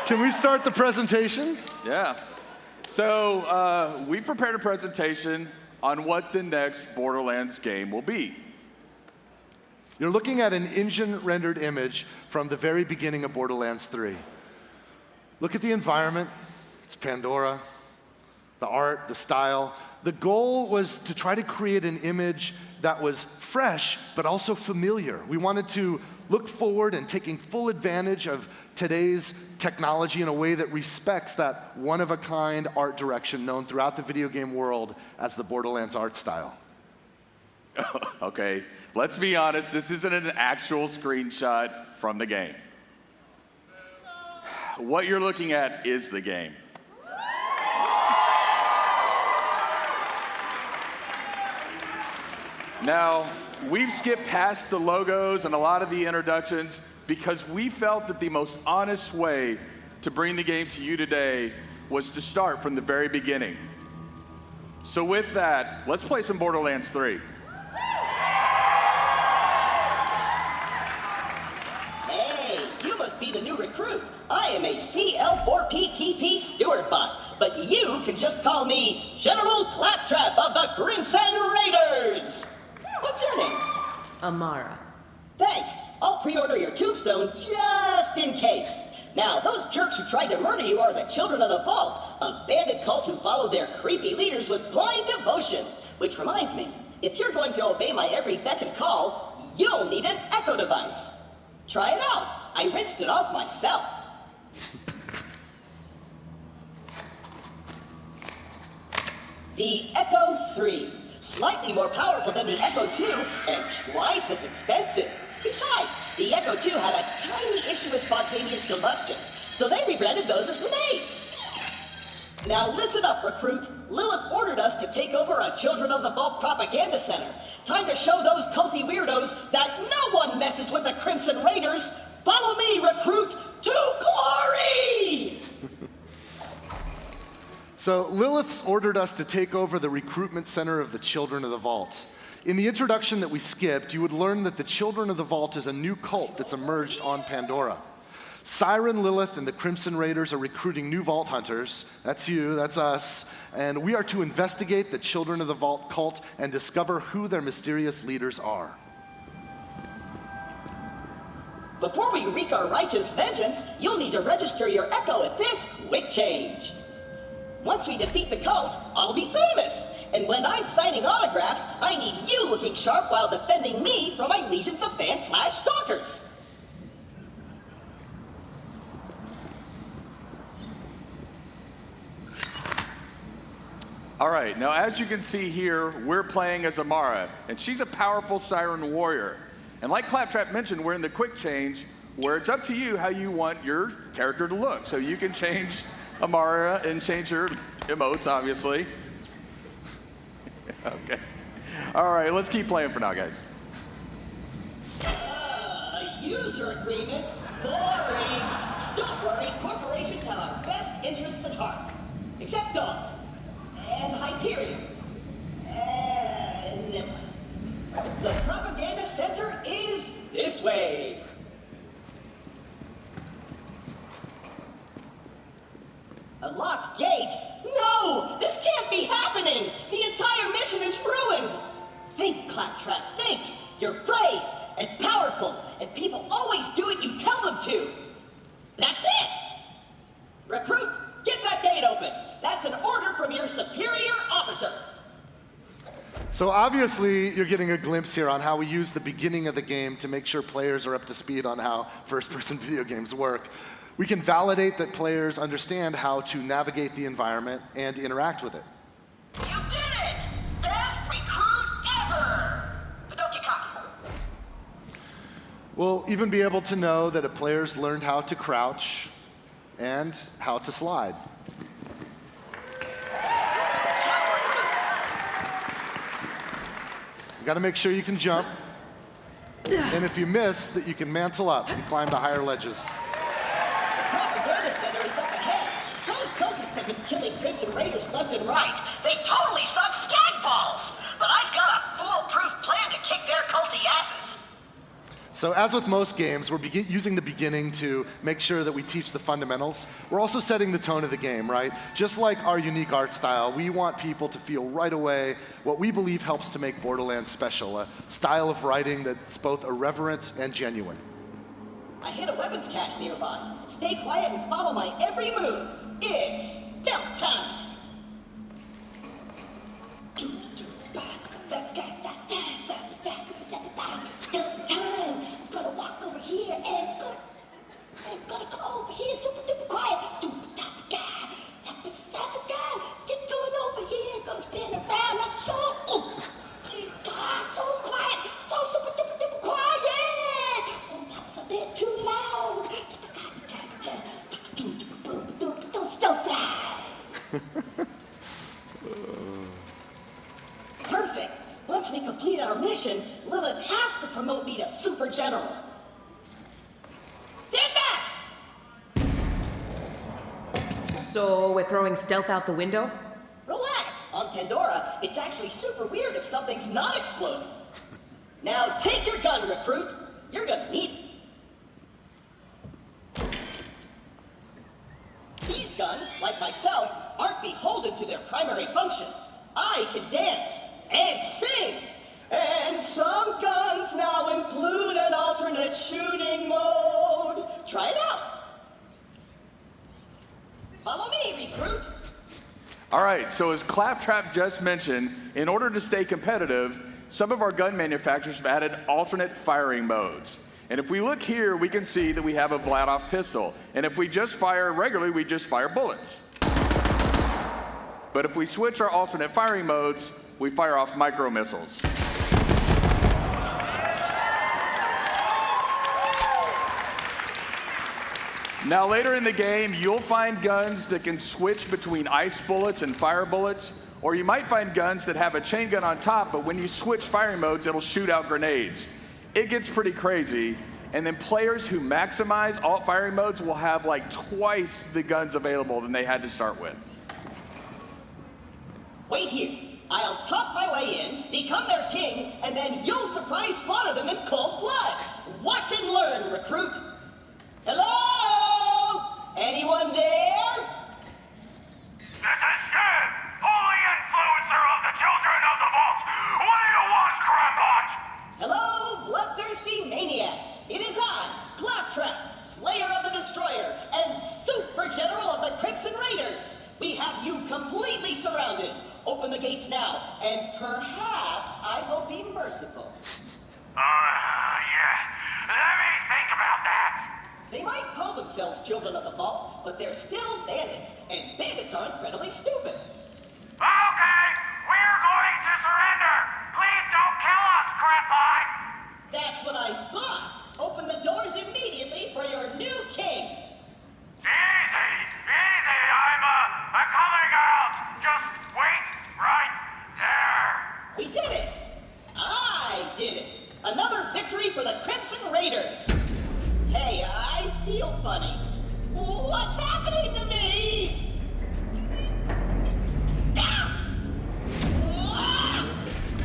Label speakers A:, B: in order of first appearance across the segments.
A: Can we start the presentation?
B: Yeah. So we prepared a presentation on what the next Borderlands game will be.
A: You're looking at an engine-rendered image from the very beginning of Borderlands 3. Look at the environment. It's Pandora, the art, the style. The goal was to try to create an image that was fresh, but also familiar. We wanted to look forward and taking full advantage of today's technology in a way that respects that one-of-a-kind art direction known throughout the video game world as the Borderlands art style.
B: Okay, let's be honest, this isn't an actual screenshot from the game. What you're looking at is the game. Now, we've skipped past the logos and a lot of the introductions because we felt that the most honest way to bring the game to you today was to start from the very beginning. So with that, let's play some Borderlands 3.
C: Hey, you must be the new recruit. I am a CL4PTP steward bot, but you can just call me General Claptrap of the Crimson Raiders. What's your name?
D: Amara.
C: Thanks. I'll pre-order your tombstone just in case. Now, those jerks who tried to murder you are the Children of the Vault, a bandit cult who follow their creepy leaders with blind devotion. Which reminds me, if you're going to obey my every beck and call, you'll need an Echo device. Try it out. I rinsed it off myself. The Echo 3. Slightly more powerful than the Echo 2, and twice as expensive. Besides, the Echo 2 had a tiny issue with spontaneous combustion, so they rebranded those as grenades. Now listen up, recruit. Lilith ordered us to take over a Children of the Vault propaganda center. Time to show those culty weirdos that no one messes with the Crimson Raiders. Follow me, recruit, to glory!
A: So Lilith's ordered us to take over the recruitment center of the Children of the Vault. In the introduction that we skipped, you would learn that the Children of the Vault is a new cult that's emerged on Pandora. Siren, Lilith, and the Crimson Raiders are recruiting new Vault Hunters. That's you, that's us. And we are to investigate the Children of the Vault cult and discover who their mysterious leaders are.
C: Before we wreak our righteous vengeance, you'll need to register your Echo at this quick change. Once we defeat the cult, I'll be famous. And when I'm signing autographs, I need you looking sharp while defending me from my legions of fans/stalkers.
B: All right, now as you can see here, we're playing as Amara, and she's a powerful Siren warrior. And like Claptrap mentioned, we're in the quick change, where it's up to you how you want your character to look. So you can change Amara and change her emotes, obviously. Okay. All right, let's keep playing for now, guys.
C: A user agreement? Boring. Don't worry, corporations have our best interests at heart. Except Dawn. And Hyperion. And never mind. The propaganda center is this way. A locked gate? No! This can't be happening! The entire mission is ruined! Think, Claptrap, think! You're brave and powerful, and people always do what you tell them to! That's it! Recruit, get that gate open! That's an order from your superior officer!
A: So obviously, you're getting a glimpse here on how we use the beginning of the game to make sure players are up to speed on how first-person video games work. We can validate that players understand how to navigate the environment and interact with it.
C: You did it! Best recruit ever! But don't get cocky.
A: We'll even be able to know that a player's learned how to crouch and how to slide. You gotta make sure you can jump. And if you miss, that you can mantle up and climb the higher ledges.
C: Propaganda center is up ahead. Those cultists have been killing Crimson Raiders left and right. They totally suck skag balls. But I've got a foolproof plan to kick their culty asses.
A: So as with most games, we're using the beginning to make sure that we teach the fundamentals. We're also setting the tone of the game, right? Just like our unique art style, we want people to feel right away what we believe helps to make Borderlands special, a style of writing that's both irreverent and genuine.
C: I hit a weapons cache nearby. Stay quiet and follow my every move. It's stealth time. Stealth time. Gonna walk over here and gonna go over here super duper quiet. Tiptoeing over here. Gonna spin around like so. So quiet. So super duper duper quiet. Oh, that's a bit too loud. Stealth time. Perfect. Once we complete our mission, Lilith has to promote me to Super General. Stand back!
D: So we're throwing stealth out the window?
C: Relax. On Pandora, it's actually super weird if something's not exploding. Now take your gun, recruit. You're gonna need it. These guns, like myself, aren't beholden to their primary function. I can dance and sing. And some guns now include an alternate shooting mode. Try it out. Follow me, recruit.
B: All right, so as Claptrap just mentioned, in order to stay competitive, some of our gun manufacturers have added alternate firing modes. And if we look here, we can see that we have a Vladoff pistol. And if we just fire regularly, we just fire bullets. But if we switch our alternate firing modes, we fire off micro missiles. Now later in the game, you'll find guns that can switch between ice bullets and fire bullets, or you might find guns that have a chain gun on top, but when you switch firing modes, it'll shoot out grenades. It gets pretty crazy, and then players who maximize alt firing modes will have like twice the guns available than they had to start with.
C: Wait here. I'll talk my way in, become their king, and then you'll surprise slaughter them in cold blood. Watch and learn, recruit. Hello? Anyone there?
E: This is Shin, holy influencer of the children of the vault. What do you want, Crampot?
C: Hello, bloodthirsty maniac. It is I, Claptrap, Slayer of the Destroyer, and Super General of the Crimson Raiders. We have you completely surrounded. Open the gates now, and perhaps I will be merciful.
E: Yeah. Let me think about that.
C: They might call themselves children of the vault, but they're still bandits, and bandits are incredibly stupid.
E: Okay, we're going to surrender. Please don't kill us, Crampot.
C: That's what I thought. Open the doors immediately for your new king.
E: Easy. I'm coming out. Just wait right there.
C: We did it! I did it! Another victory for the Crimson Raiders! Hey, I feel funny. What's happening to me? Ah! Ah!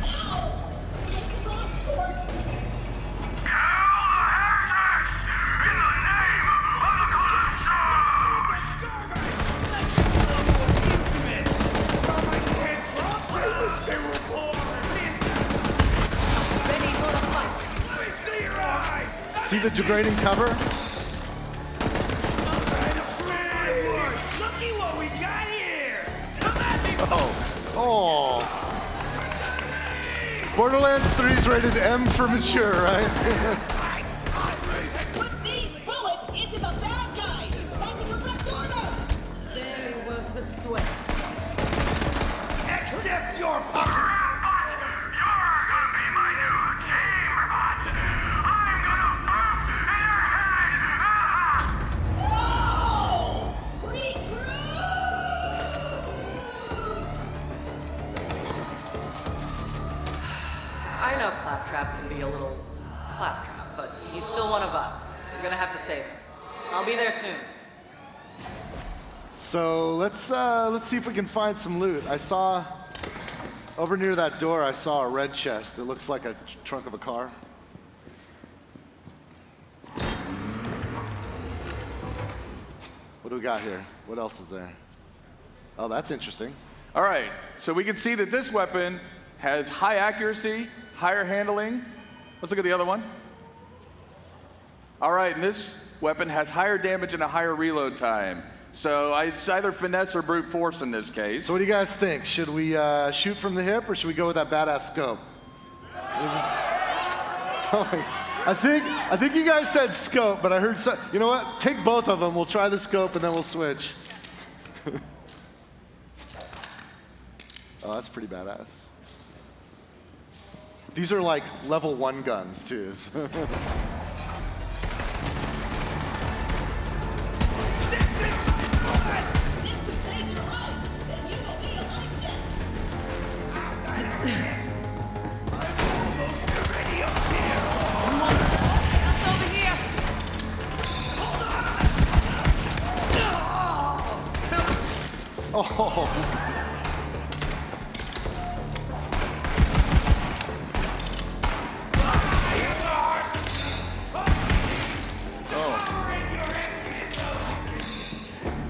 C: Ow! This is awkward.
E: Kill the heretics in the name of the
A: See the degrading cover?
E: Looky what we got here! Come at me!
A: Oh. Borderlands 3 is rated M for mature, right?
C: Put these bullets into the bad guys! That's a direct order!
D: Very worth the sweat.
E: Accept your power! But you're gonna be my new chamber bot! I'm gonna boop in your head!
C: Whoa! Recruit!
D: I know Claptrap can be a little claptrap, but he's still one of us. We're gonna have to save him. I'll be there soon.
A: So let's see if we can find some loot. I saw over near that door. I saw a red chest. It looks like a trunk of a car. What do we got here? What else is there? Oh, that's interesting.
B: All right, so we can see that this weapon has high accuracy, higher handling. Let's look at the other one. All right, and this weapon has higher damage and a higher reload time. So it's either finesse or brute force in this case.
A: So what do you guys think? Should we shoot from the hip or should we go with that badass scope? Oh my, I think you guys said scope, but I heard you know what? Take both of them. We'll try the scope and then we'll switch. Oh, that's pretty badass. These are like level 1 guns too. Oh.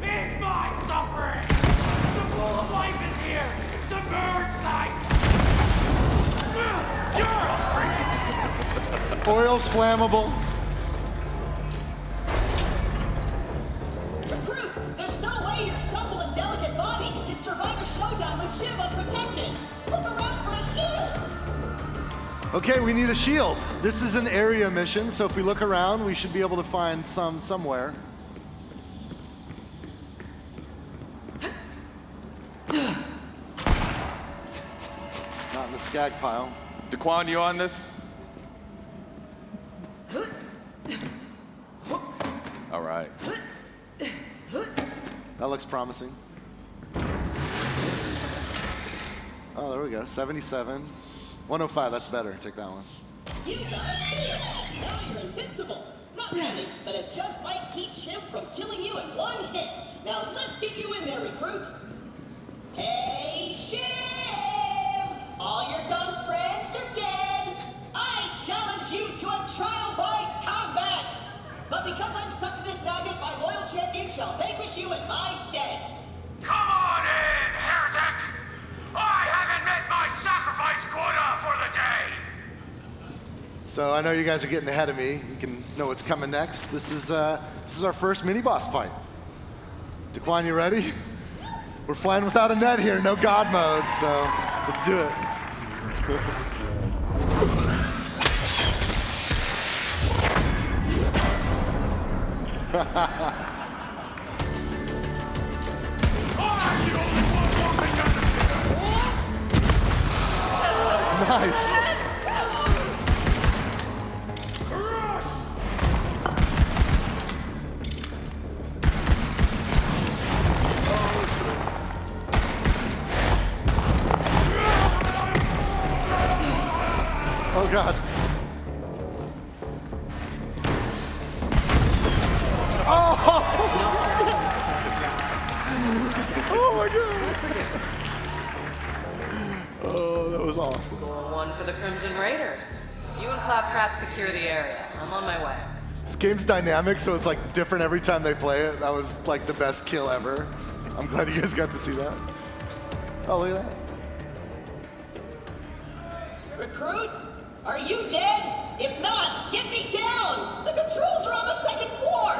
E: It's my suffering! The pool of life is here! The bird sight!
A: Oil's flammable.
C: Recruit, there's no way your supple and delicate body can survive a showdown with Shiv unprotected. Look around for a shield.
A: Okay, we need a shield. This is an area mission, so if we look around, we should be able to find some somewhere. Not in the skag pile.
B: Daquan, you on this? All right.
A: That looks promising. Oh, there we go. 77. 105, that's better. Take that one.
C: You got a shield. Now you're invincible. Not really, but it just might keep Shiv from killing you in one hit. Now let's get you in there, recruit. Hey, Shiv! All your dumb friends are dead. I challenge you to a trial by combat. But because I'm stuck to this magnet, my loyal champion shall vanquish you in my stead.
E: Come on in, heretic! I haven't met my sacrifice quota for the day!
A: So I know you guys are getting ahead of me. You can know what's coming next. This is our first mini boss fight. Daquan, you ready? We're flying without a net here, no God mode, so let's do it. Nice. Oh God. Oh! Oh my God. Oh, that was awesome.
D: Score 1 for the Crimson Raiders. You and Claptrap secure the area. I'm on my way.
A: This game's dynamic, so it's like different every time they play it. That was like the best kill ever. I'm glad you guys got to see that. Oh, look at that.
C: Recruit, are you dead? If not, get me down. The controls are on the 2nd floor.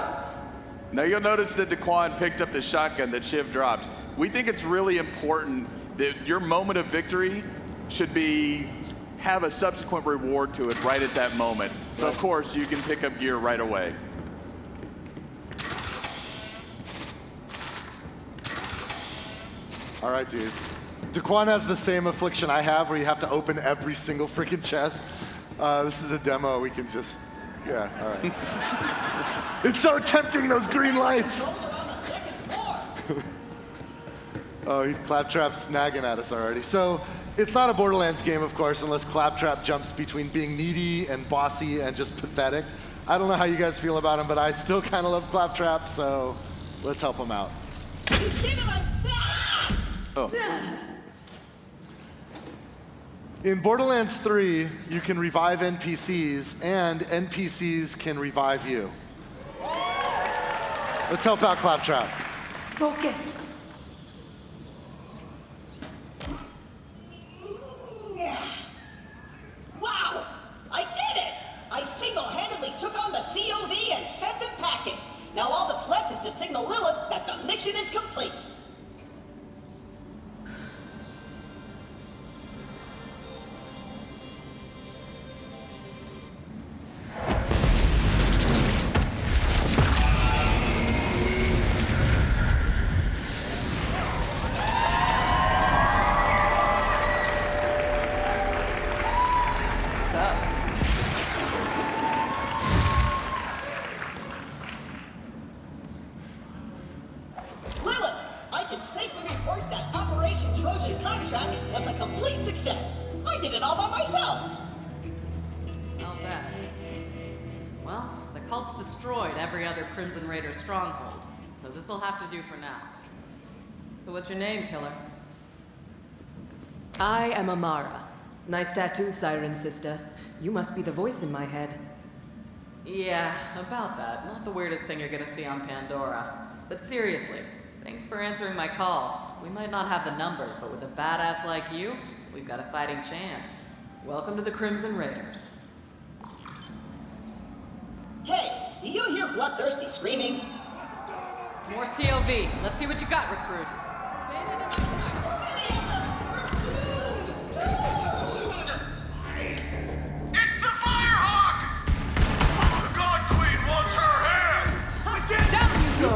B: Now you'll notice that Daquan picked up the shotgun that Shiv dropped. We think it's really important that your moment of victory should have a subsequent reward to it right at that moment. So of course you can pick up gear right away.
A: All right, dude. Daquan has the same affliction I have where you have to open every single freaking chest. This is a demo, we can just, yeah, all right. It's so tempting, those green lights.
C: Controls are on the 2nd floor.
A: Oh, Claptrap's nagging at us already. So it's not a Borderlands game, of course, unless Claptrap jumps between being needy and bossy and just pathetic. I don't know how you guys feel about him, but I still kind of love Claptrap, so let's help him out.
C: You see them, I'm sad.
B: Oh.
A: In Borderlands 3, you can revive NPCs, and NPCs can revive you. Let's help out Claptrap.
F: Focus.
C: Wow! I did it! I single-handedly took on the COV and sent them packing. Now all that's left is to signal Lilith that the mission is complete.
D: What's up?
C: Lilith, I can safely report that Operation Trojan Contract was a complete success. I did it all by myself.
D: I'll bet. Well, the cult's destroyed every other Crimson Raider stronghold, so this'll have to do for now. So what's your name, killer?
F: I am Amara. Nice tattoo, Siren Sister. You must be the voice in my head.
D: Yeah, about that. Not the weirdest thing you're gonna see on Pandora. But seriously, thanks for answering my call. We might not have the numbers, but with a badass like you, we've got a fighting chance. Welcome to the Crimson Raiders.
C: Hey, do you hear bloodthirsty screaming?
D: More COV. Let's see what you got, recruit.
E: It's the Firehawk! The God Queen wants her head!
F: Down you go!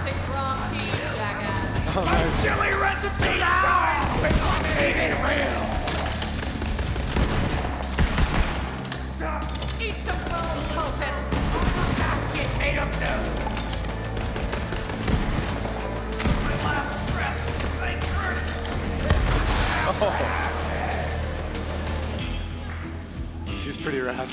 D: Take the wrong team, jackass.
A: Oh, nice.
E: Chili recipe dies when I'm eating real!
D: Eat some bones, cultist.
E: Get made up now! My last breath, thanks for
A: She's pretty rad.